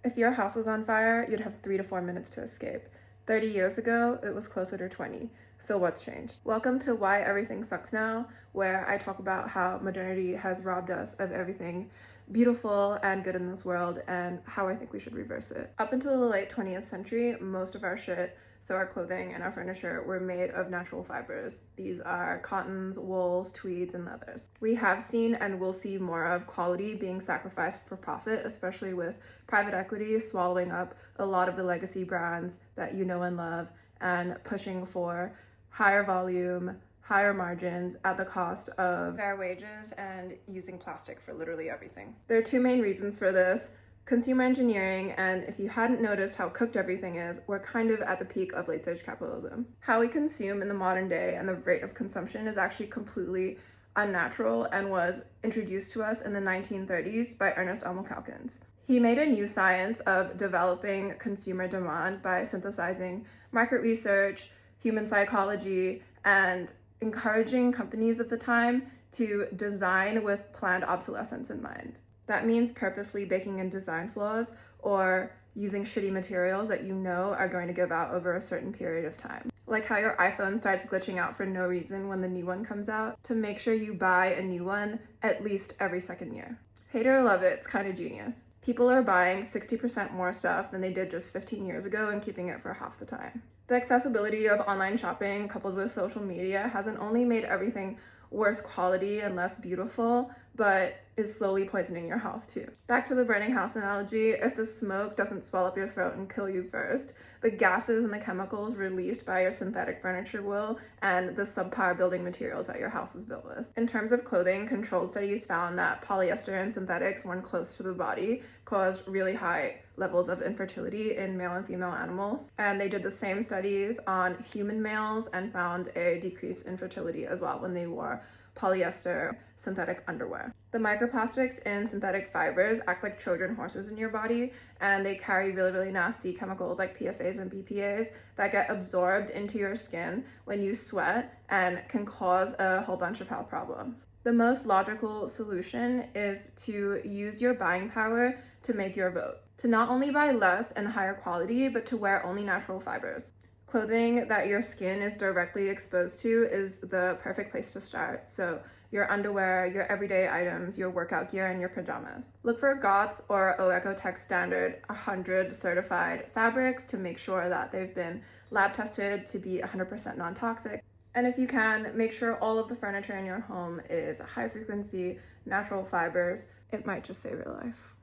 If your house was on fire, you'd have 3 to 4 minutes to escape. 30 years ago, it was closer to 20. So what's changed? Welcome to Why Everything Sucks Now, where I talk about how modernity has robbed us of everything beautiful and good in this world and how I think we should reverse it. Up until the late 20th century, most of our shit, so our clothing and our furniture, were made of natural fibers. These are cottons, wools, tweeds, and leathers. We have seen and will see more of quality being sacrificed for profit, especially with private equity swallowing up a lot of the legacy brands that you know and love and pushing for higher volume, higher margins at the cost of fair wages and using plastic for literally everything. There are two main reasons for this: consumer engineering, and if you hadn't noticed how cooked everything is, we're kind of at the peak of late-stage capitalism. How we consume in the modern day and the rate of consumption is actually completely unnatural and was introduced to us in the 1930s by Ernest Emil Calkins. He made a new science of developing consumer demand by synthesizing market research, human psychology, and encouraging companies of the time to design with planned obsolescence in mind. That means purposely baking in design flaws or using shitty materials that you know are going to give out over a certain period of time. Like how your iPhone starts glitching out for no reason when the new one comes out, to make sure you buy a new one at least every second year. Hate it or love it, it's kind of genius. People are buying 60% more stuff than they did just 15 years ago and keeping it for half the time. The accessibility of online shopping coupled with social media hasn't only made everything worse quality and less beautiful, but is slowly poisoning your health too. Back to the burning house analogy, if the smoke doesn't swell up your throat and kill you first, the gases and the chemicals released by your synthetic furniture will, and the subpar building materials that your house is built with. In terms of clothing, controlled studies found that polyester and synthetics worn close to the body caused really high levels of infertility in male and female animals. And they did the same studies on human males and found a decrease in fertility as well when they wore polyester synthetic underwear. The microplastics in synthetic fibers act like Trojan horses in your body, and they carry really nasty chemicals like PFAs and BPAs that get absorbed into your skin when you sweat and can cause a whole bunch of health problems. The most logical solution is to use your buying power to make your vote. To not only buy less and higher quality, but to wear only natural fibers. Clothing that your skin is directly exposed to is the perfect place to start. So your underwear, your everyday items, your workout gear, and your pajamas. Look for GOTS or OECOTEX Standard 100 certified fabrics to make sure that they've been lab tested to be 100% non-toxic. And if you can, make sure all of the furniture in your home is high frequency, natural fibers. It might just save your life.